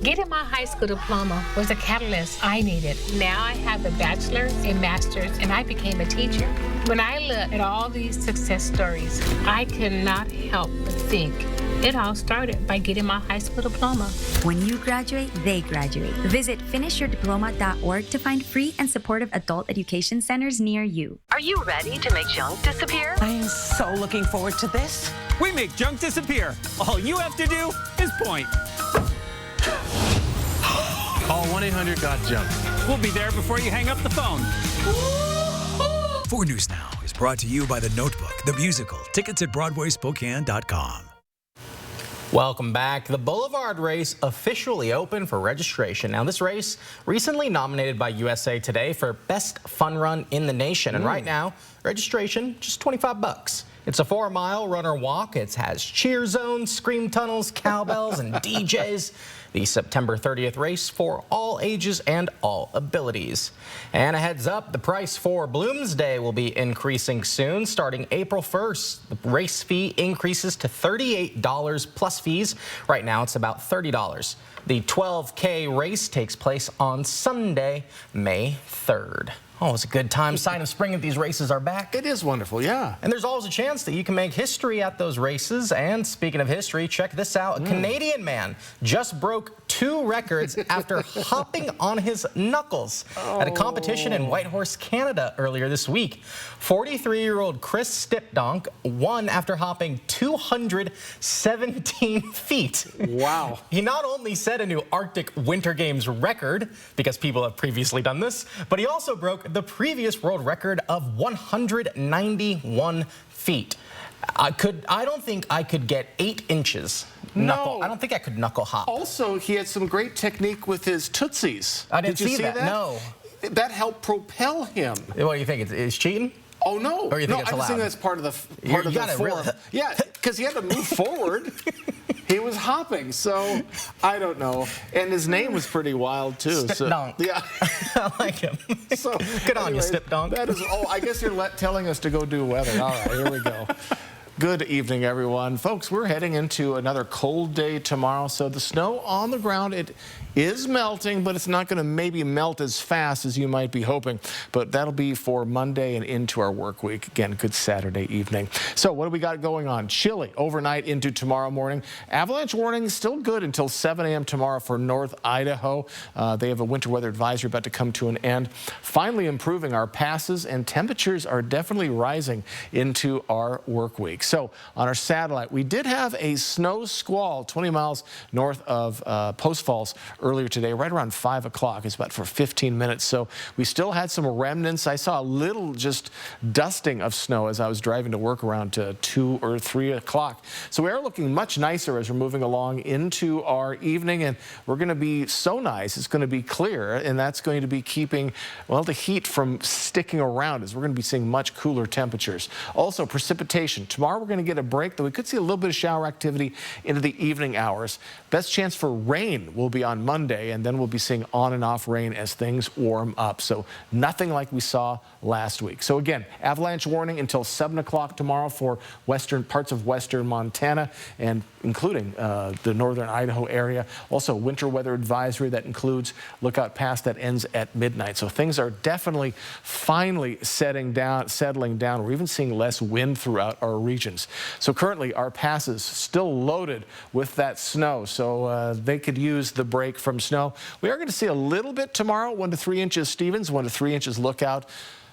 Getting my high school diploma was a catalyst I needed. Now I have a bachelor's, a master's, and I became a teacher. When I look at all these success stories, I cannot help but think it all started by getting my high school diploma. When you graduate, they graduate. Visit finishyourdiploma.org to find free and supportive adult education centers near you. Are you ready to make junk disappear? I am so looking forward to this. We make junk disappear. All you have to do is point. Call 1-800-GOT-JUNK. We'll be there before you hang up the phone. 4 News Now is brought to you by The Notebook, the musical. Tickets at BroadwaySpokane.com. Welcome back. The Boulevard race officially open for registration. Now, this race recently nominated by USA Today for Best Fun Run in the Nation. And right now, registration, just $25. It's a 4-mile runner walk. It has cheer zones, scream tunnels, cowbells, and DJs. The September 30th race for all ages and all abilities. And a heads up, the price for Bloomsday will be increasing soon. Starting April 1st, the race fee increases to $38 plus fees. Right now, it's about $30. The 12K race takes place on Sunday, May 3rd. Oh, it's a good time, sign of spring if these races are back. It is wonderful, yeah. And there's always a chance that you can make history at those races. And speaking of history, check this out. A Canadian man just broke 2 records after hopping on his knuckles at a competition in Whitehorse, Canada earlier this week. 43-year-old Chris Stipdonk won after hopping 217 feet. Wow. He not only said set a new Arctic Winter Games record because people have previously done this, but he also broke the previous world record of 191 feet. I don't think I could get 8 inches. Knuckle. I don't think I could knuckle hop. Also, he had some great technique with his Tootsies. I didn't Did you see that. No. That helped propel him. What do you think? It's cheating? Oh, no. Or you think it's I just think that's part of the form. Yeah, because he had to move forward. He was hopping, so I don't know. And his name was pretty wild, too. Stip Donk. Yeah. I like him. So, good on you, Stip Donk. That is, I guess you're telling us to go do weather. All right, here we go. Good evening, everyone. Folks, we're heading into another cold day tomorrow, so the snow on the ground, it is melting, but it's not going to maybe melt as fast as you might be hoping. But that'll be for Monday and into our work week. Again, good Saturday evening. So what do we got going on? Chilly overnight into tomorrow morning. Avalanche warning still good until 7 a.m. tomorrow for North Idaho. They have a winter weather advisory about to come to an end. Finally improving our passes, and temperatures are definitely rising into our work week. So on our satellite, we did have a snow squall 20 miles north of Post Falls earlier today, right around 5 o'clock. It's about for 15 minutes. So we still had some remnants. I saw a little just dusting of snow as I was driving to work around 2 or 3 o'clock. So we are looking much nicer as we're moving along into our evening, and we're going to be so nice. It's going to be clear, and that's going to be keeping, well, the heat from sticking around as we're going to be seeing much cooler temperatures. Also, precipitation. Tomorrow we're going to get a break, though we could see a little bit of shower activity into the evening hours. Best chance for rain will be on Monday, and then we'll be seeing on and off rain as things warm up. So nothing like we saw last week. So again, avalanche warning until 7 o'clock tomorrow for parts of western Montana, and including the northern Idaho area. Also winter weather advisory that includes lookout pass that ends at midnight. So things are definitely finally settling down. We're even seeing less wind throughout our regions. So currently our passes still loaded with that snow, so they could use the break from snow. We are going to see a little bit tomorrow, 1 to 3 inches Stevens, 1 to 3 inches Lookout.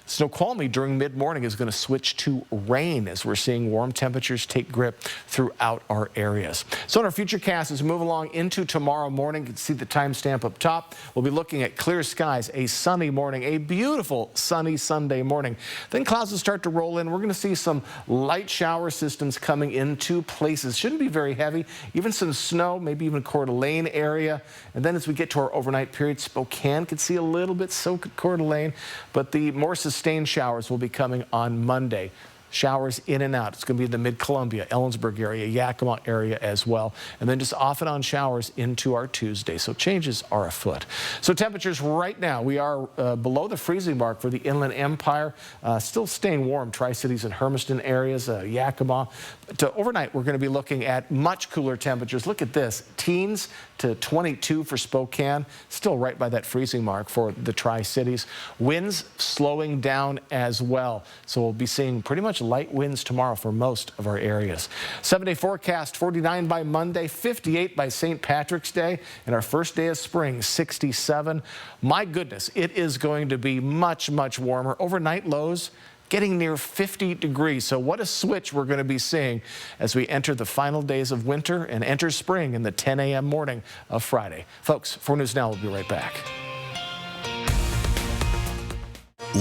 Snoqualmie during mid-morning is going to switch to rain as we're seeing warm temperatures take grip throughout our areas. So in our future cast, as we move along into tomorrow morning, you can see the timestamp up top. We'll be looking at clear skies, a sunny morning, a beautiful sunny Sunday morning. Then clouds will start to roll in. We're going to see some light shower systems coming into places. Shouldn't be very heavy. Even some snow, maybe even Coeur d'Alene area. And then as we get to our overnight period, Spokane could see a little bit, so could Coeur d'Alene. But the more sustained showers will be coming on Monday. Showers in and out. It's going to be the mid-Columbia, Ellensburg area, Yakima area as well. And then just off and on showers into our Tuesday. So changes are afoot. So temperatures right now, we are below the freezing mark for the Inland Empire. Still staying warm, Tri-Cities and Hermiston areas, Yakima. Overnight, we're going to be looking at much cooler temperatures. Look at this, teens to 22 for Spokane. Still right by that freezing mark for the Tri-Cities. Winds slowing down as well. So we'll be seeing pretty much light winds tomorrow for most of our areas. 7-day forecast, 49 by Monday, 58 by St. Patrick's Day, and our first day of spring, 67. My goodness, it is going to be much, much warmer. Overnight lows getting near 50 degrees. So what a switch we're going to be seeing as we enter the final days of winter and enter spring in the 10 a.m. morning of Friday. Folks, 4 News Now will be right back.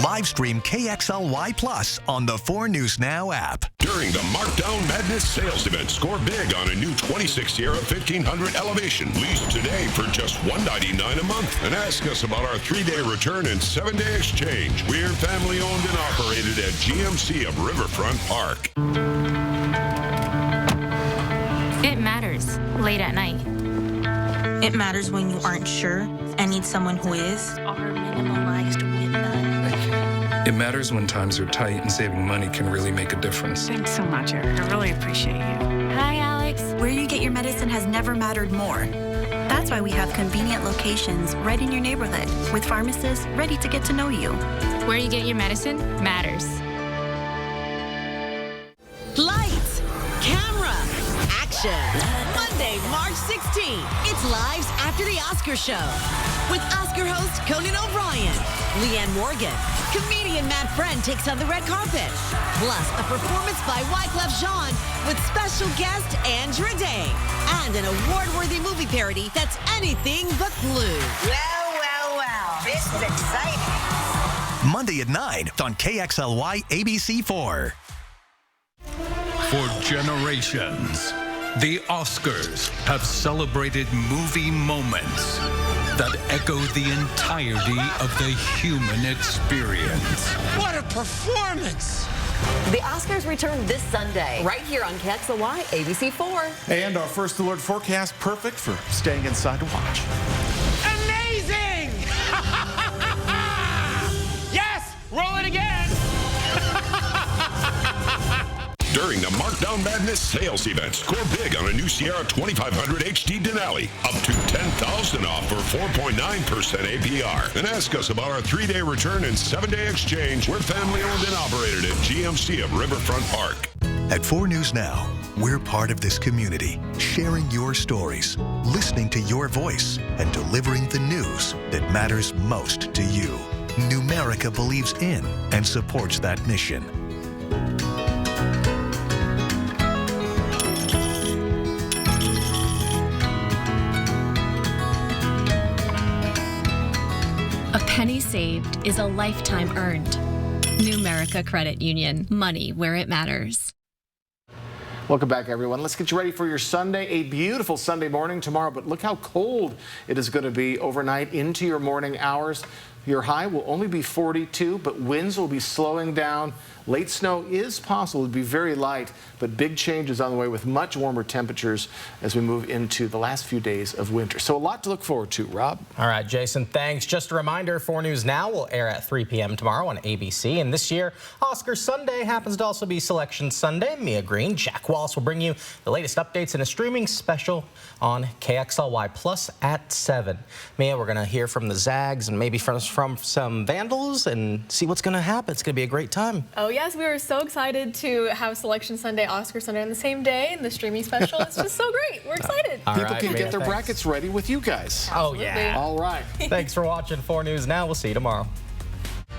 Live stream KXLY Plus on the 4 News Now app. During the Markdown Madness sales event, score big on a new 26 Sierra 1500 Elevation. Lease today for just $199 a month. And ask us about our 3-day return and 7-day exchange. We're family owned and operated at GMC of Riverfront Park. It matters late at night. It matters when you aren't sure and need someone who is. Our minimalized with none. It matters when times are tight and saving money can really make a difference. Thanks so much, Eric. I really appreciate you. Hi, Alex. Where you get your medicine has never mattered more. That's why we have convenient locations right in your neighborhood with pharmacists ready to get to know you. Where you get your medicine matters. Lights, camera, action. Monday Sunday, March 16th, it's Lives After the Oscar Show with Oscar host Conan O'Brien, Leanne Morgan, comedian Matt Friend takes on the red carpet, plus a performance by Wyclef Jean with special guest Andra Day, and an award-worthy movie parody that's anything but blue. Well, well, well, this is exciting. Monday at 9 on KXLY ABC4. For generations, the Oscars have celebrated movie moments that echo the entirety of the human experience. What a performance! The Oscars return this Sunday, right here on KXLY ABC4. And our first alert forecast, perfect for staying inside to watch. Amazing! Yes! Roll it again! During the Markdown Madness sales event, score big on a new Sierra 2500 HD Denali. Up to $10,000 off for 4.9% APR. And ask us about our 3-day return and 7-day exchange. We're family owned and operated at GMC of Riverfront Park. At 4 News Now, we're part of this community, sharing your stories, listening to your voice, and delivering the news that matters most to you. Numerica believes in and supports that mission. A penny saved is a lifetime earned. Numerica Credit Union. Money where it matters. Welcome back, everyone. Let's get you ready for your Sunday. A beautiful Sunday morning tomorrow, but look how cold it is going to be overnight into your morning hours. Your high will only be 42, but winds will be slowing down. Late snow is possible. It will be very light, but big changes on the way with much warmer temperatures as we move into the last few days of winter. So a lot to look forward to, Rob. All right, Jason, thanks. Just a reminder, 4 News Now will air at 3 p.m. tomorrow on ABC. And this year, Oscar Sunday happens to also be Selection Sunday. Mia Green, Jack Wallace will bring you the latest updates in a streaming special on KXLY Plus at 7. Mia, we're going to hear from the Zags and maybe from some Vandals and see what's going to happen. It's going to be a great time. Oh, yes, we were so excited to have Selection Sunday, Oscar Sunday on the same day in the streaming special. It's just so great. We're excited. People can get their brackets ready with you guys. Oh, yeah. All right. Thanks for watching 4 News Now. We'll see you tomorrow.